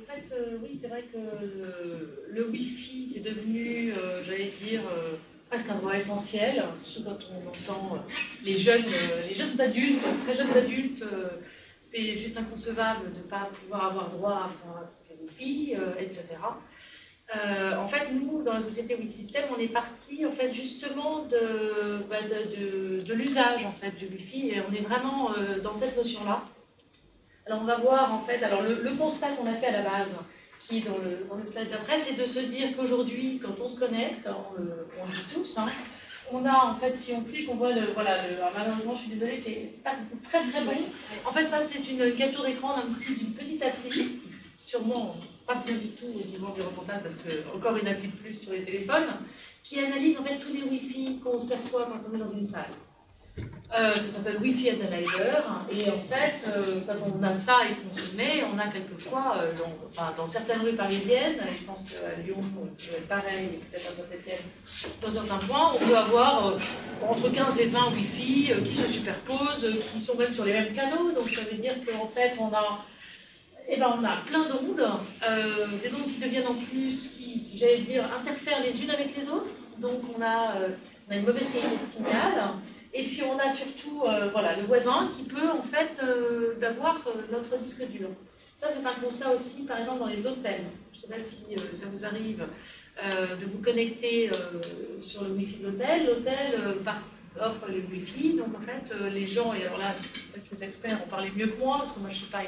En fait, oui, c'est vrai que le Wi-Fi, c'est devenu, j'allais dire, presque un droit essentiel, surtout quand on entend les jeunes adultes, très jeunes adultes, c'est juste inconcevable de ne pas pouvoir avoir droit à ce Wi-Fi, etc. En fait, nous, dans la société WeSystem, on est parti en fait, justement de l'usage en fait, du Wi-Fi, et on est vraiment dans cette notion-là. Alors on va voir en fait, alors le constat qu'on a fait à la base, qui est dans le slide d'après, c'est de se dire qu'aujourd'hui, quand on se connecte, on le dit tous, hein, on a en fait, si on clique, on voit malheureusement je suis désolée, c'est pas très très bon. En fait ça c'est une capture d'écran d'une petite appli, sûrement pas bien du tout au niveau environnemental parce que encore une appli de plus sur les téléphones, qui analyse en fait tous les Wi-Fi qu'on se perçoit quand on est dans une salle. Ça s'appelle Wi-Fi Analyzer, et en fait, quand on a ça et qu'on se met, on a quelquefois, dans certaines rues parisiennes, et je pense qu'à Lyon, c'est pareil, et peut-être à Saint-Etienne, dans certains points, on peut avoir entre 15 et 20 Wi-Fi qui se superposent, qui sont même sur les mêmes canaux, donc ça veut dire qu'en fait, on a plein d'ondes, des ondes qui deviennent en plus, qui, j'allais dire, interfèrent les unes avec les autres, donc on a une mauvaise qualité de signal. Et puis on a surtout le voisin qui peut en fait avoir notre disque dur. Ça c'est un constat aussi par exemple dans les hôtels. Je ne sais pas si ça vous arrive de vous connecter sur le Wi-Fi de l'hôtel. L'hôtel offre le Wi-Fi, donc en fait les gens, et alors là ces experts ont parlé mieux que moi parce que moi je ne suis pas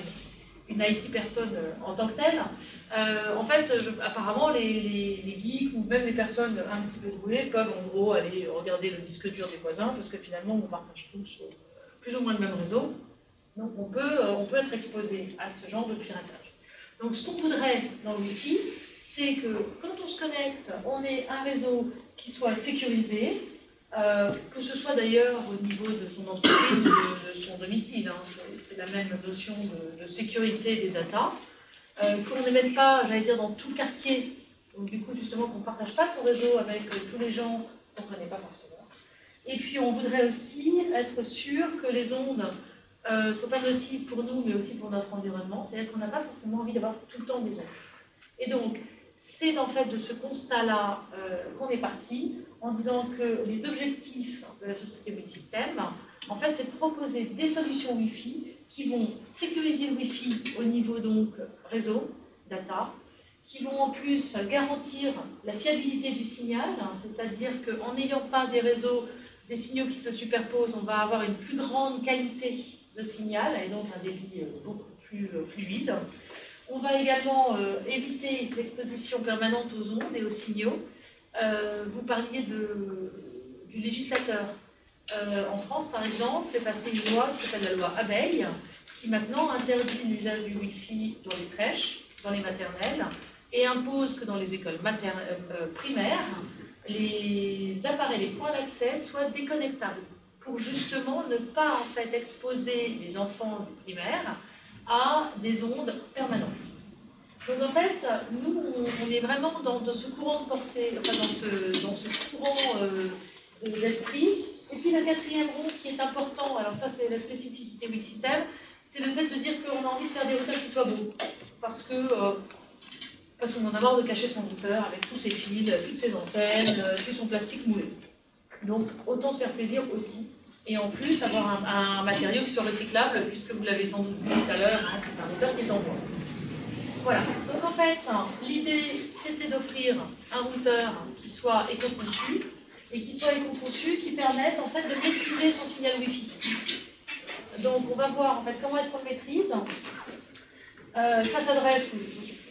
une IT personne en tant que telle. En fait, apparemment, les geeks ou même les personnes un petit peu douées peuvent en gros aller regarder le disque dur des voisins parce que finalement, on partage tous plus ou moins le même réseau. Donc, on peut être exposé à ce genre de piratage. Donc, ce qu'on voudrait dans le Wi-Fi, c'est que quand on se connecte, on ait un réseau qui soit sécurisé, que ce soit d'ailleurs au niveau de son entreprise ou de son domicile, hein, c'est la même notion de sécurité des datas, qu'on n'émette pas, j'allais dire, dans tout le quartier, donc du coup justement qu'on ne partage pas son réseau avec tous les gens qu'on ne connaît pas forcément. Et puis on voudrait aussi être sûr que les ondes ne soient pas nocives pour nous, mais aussi pour notre environnement, c'est-à-dire qu'on n'a pas forcément envie d'avoir tout le temps des ondes. Et donc, c'est en fait de ce constat-là qu'on est parti, en disant que les objectifs de la société WeSystem, en fait, c'est de proposer des solutions Wi-Fi qui vont sécuriser le Wi-Fi au niveau donc réseau, data, qui vont en plus garantir la fiabilité du signal, hein, c'est-à-dire qu'en n'ayant pas des réseaux, des signaux qui se superposent, on va avoir une plus grande qualité de signal et donc un débit beaucoup plus fluide. On va également éviter l'exposition permanente aux ondes et aux signaux. Vous parliez du législateur. En France, par exemple, est passée une loi qui s'appelle la loi Abeille, qui maintenant interdit l'usage du Wi-Fi dans les crèches, dans les maternelles, et impose que dans les écoles primaires, les appareils, les points d'accès soient déconnectables, pour justement ne pas en fait exposer les enfants du primaire à des ondes permanentes. Donc en fait, nous, on est vraiment dans ce courant de portée, enfin dans ce courant d'esprit. Et puis le quatrième rond qui est important, alors ça c'est la spécificité WeSystem, c'est le fait de dire qu'on a envie de faire des routeurs qui soient beaux. Parce qu'on en a marre de cacher son routeur avec tous ses fils, toutes ses antennes, tout son plastique moulé. Donc autant se faire plaisir aussi. Et en plus avoir un matériau qui soit recyclable, puisque vous l'avez sans doute vu tout à l'heure, hein, c'est un routeur qui est en bois. Voilà, donc en fait, l'idée c'était d'offrir un routeur qui soit éco-conçu, et qui soit éco-conçu, qui permette en fait de maîtriser son signal Wi-Fi. Donc on va voir en fait comment est-ce qu'on le maîtrise. Ça s'adresse,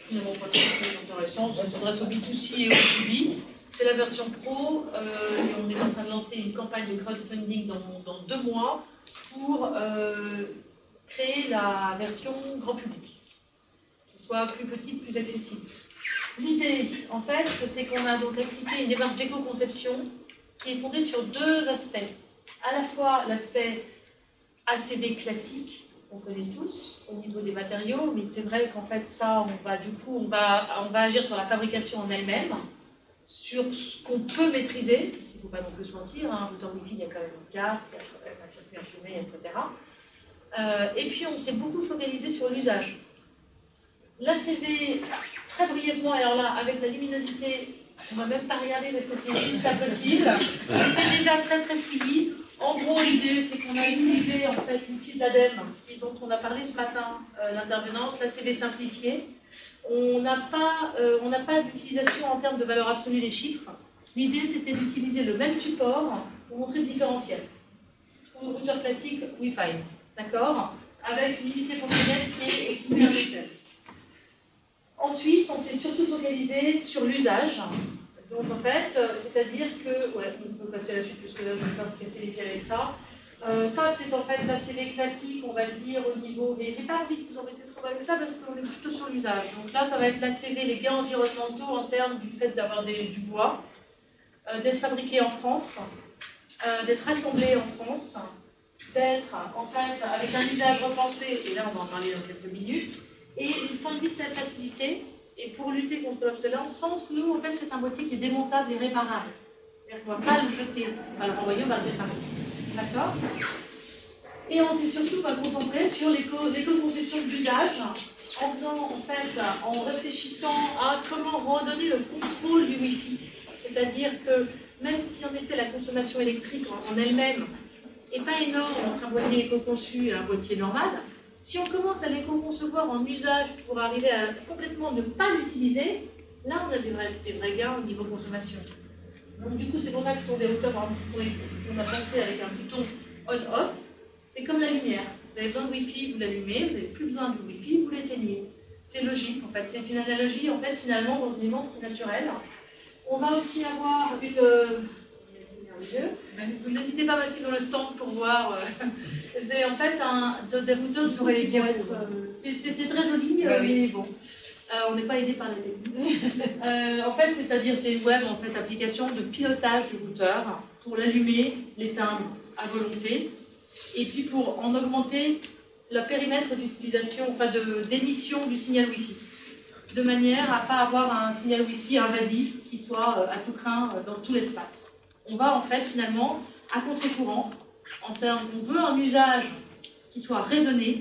finalement pas très intéressant, ça s'adresse au B2C et au B2B. C'est la version pro, et on est en train de lancer une campagne de crowdfunding dans 2 mois pour créer la version grand public, qui soit plus petite, plus accessible. L'idée, en fait, c'est qu'on a donc appliqué une démarche d'éco-conception qui est fondée sur 2 aspects. À la fois l'aspect ACD classique, qu'on connaît tous, au niveau des matériaux, mais c'est vrai qu'en fait, ça, on va agir sur la fabrication en elle-même, sur ce qu'on peut maîtriser, parce qu'il ne faut pas non plus se mentir, un routeur Wi-Fi, il y a quand même une carte, il y a quand même un circuit imprimé, etc. Et puis, on s'est beaucoup focalisé sur l'usage. L'ACV, très brièvement, alors là, avec la luminosité, on ne va même pas regarder parce que c'est juste impossible. C'était déjà très très fluide. En gros, l'idée, c'est qu'on a utilisé en fait l'outil de l'ADEME, dont on a parlé ce matin, l'intervenante, l'ACV simplifié. On n'a pas d'utilisation en termes de valeur absolue des chiffres. L'idée, c'était d'utiliser le même support pour montrer le différentiel. Routeur classique Wi-Fi, d'accord, avec une unité fonctionnelle qui est équipée avec elle. Ensuite, on s'est surtout focalisé sur l'usage. Donc en fait, c'est-à-dire que, ouais, on peut passer à la suite puisque là je ne vais pas me casser les pieds avec ça. Ça c'est en fait l'ACV classique, on va dire au niveau, et j'ai pas envie de vous embêter trop avec ça parce qu'on est plutôt sur l'usage. Donc là ça va être l'ACV, les gains environnementaux en termes du fait d'avoir du bois, d'être fabriqué en France, d'être assemblé en France, d'être en fait avec un usage repensé, et là on va en parler dans quelques minutes, et une fin de vie facilité. Et pour lutter contre l'obsolescence, nous, en fait, c'est un boîtier qui est démontable et réparable. C'est-à-dire qu'on ne va pas le jeter, on va le renvoyer, on va le réparer. D'accord? Et on s'est surtout concentré sur l'éco-conception d'usage, en faisant, en fait, en réfléchissant à comment redonner le contrôle du Wi-Fi. C'est-à-dire que même si, en effet, la consommation électrique en elle-même n'est pas énorme entre un boîtier éco-conçu et un boîtier normal, si on commence à l'éco-concevoir en usage pour arriver à complètement ne pas l'utiliser, là on a des vrais gains au niveau consommation. Donc du coup c'est pour ça que ce sont des routeurs qu'on a pensé avec un bouton on-off. C'est comme la lumière. Vous avez besoin de Wi-Fi, vous l'allumez, vous n'avez plus besoin de Wi-Fi, vous l'éteignez. C'est logique en fait, c'est une analogie en fait finalement dans une immense qui est naturelle. On va aussi avoir une... Vous n'hésitez pas à passer sur le stand pour voir. C'est en fait des routeurs qui pourraient dire. C'était très joli, mais bon, on n'est pas aidé par la technique. En fait, c'est une web en fait application de pilotage du routeur pour l'allumer, l'éteindre à volonté, et puis pour en augmenter le périmètre d'utilisation, enfin d'émission du signal Wi-Fi, de manière à ne pas avoir un signal Wi-Fi invasif qui soit à tout crin dans tout l'espace. On va en fait finalement à contre-courant, on veut un usage qui soit raisonné,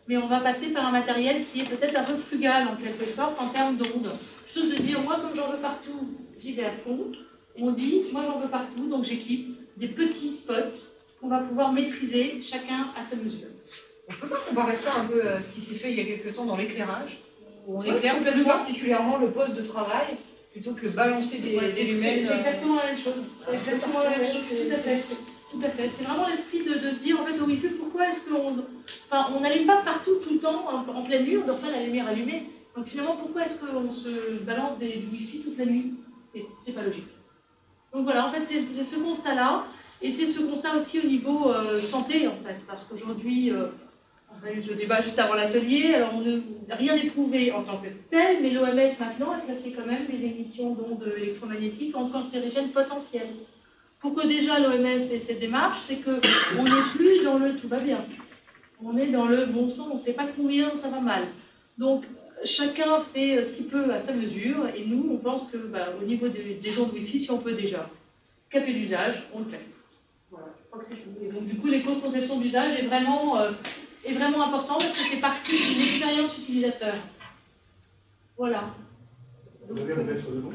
mais on va passer par un matériel qui est peut-être un peu frugal en quelque sorte en termes d'ondes. Plutôt que de dire moi comme j'en veux partout, j'y vais à fond, on dit moi j'en veux partout, donc j'équipe des petits spots qu'on va pouvoir maîtriser chacun à sa mesure. On peut pas comparer ça un peu à ce qui s'est fait il y a quelques temps dans l'éclairage, où on éclaire plus particulièrement le poste de travail, plutôt que balancer des lumens. C'est exactement la même chose. C'est exactement la même chose, tout à fait. Tout à fait. C'est vraiment l'esprit de se dire, en fait, le Wi-Fi, pourquoi est-ce qu'on... Enfin, on n'allume pas partout, tout le temps, en pleine nuit, on ne dort pas la lumière allumée. Donc finalement, pourquoi est-ce qu'on se balance du Wi-Fi toute la nuit? C'est pas logique. Donc voilà, en fait, c'est ce constat-là. Et c'est ce constat aussi au niveau santé, en fait. Parce qu'aujourd'hui... on a eu ce débat juste avant l'atelier, alors rien n'est prouvé en tant que tel, mais l'OMS maintenant a classé quand même les émissions d'ondes électromagnétiques en cancérigènes potentiels. Pourquoi déjà l'OMS et cette démarche, c'est qu'on n'est plus dans le tout va bien. On est dans le bon sang, on ne sait pas combien ça va mal. Donc chacun fait ce qu'il peut à sa mesure, et nous on pense que au niveau des ondes Wi-Fi, si on peut déjà caper l'usage, on le fait. Voilà, je crois que c'est tout. Et donc du coup l'éco-conception d'usage est vraiment important parce que c'est parti d'une expérience utilisateur. Voilà. On devient le maître de l'ombre.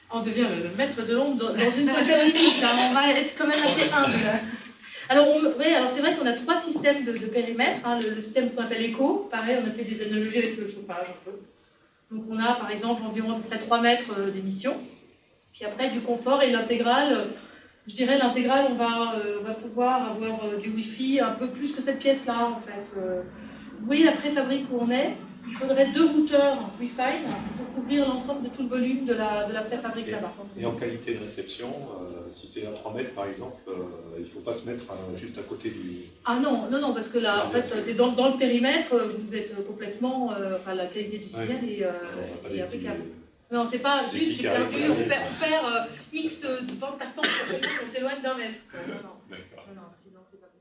On devient le maître de l'ombre dans une certaine limite. Hein. On va être quand même assez humble. Alors, c'est vrai qu'on a 3 systèmes de périmètre. Hein. Le système qu'on appelle éco, pareil, on a fait des analogies avec le chauffage un peu. Donc on a par exemple environ à peu près 3 mètres d'émission. Puis après du confort et l'intégrale. Je dirais l'intégrale, on va pouvoir avoir du Wi-Fi un peu plus que cette pièce-là, en fait. Oui, la préfabrique où on est, il faudrait 2 routeurs Wi-Fi pour couvrir l'ensemble de tout le volume de la préfabrique là-bas. Et en qualité de réception, si c'est à 3 mètres par exemple, il ne faut pas se mettre juste à côté du... Ah non, parce que là, en fait, c'est dans le périmètre, vous êtes complètement... enfin, la qualité du signal est impeccable. Non, c'est pas juste, j'ai perdu, on perd X de bande passante, on s'éloigne d'un mètre. Non, sinon c'est pas possible.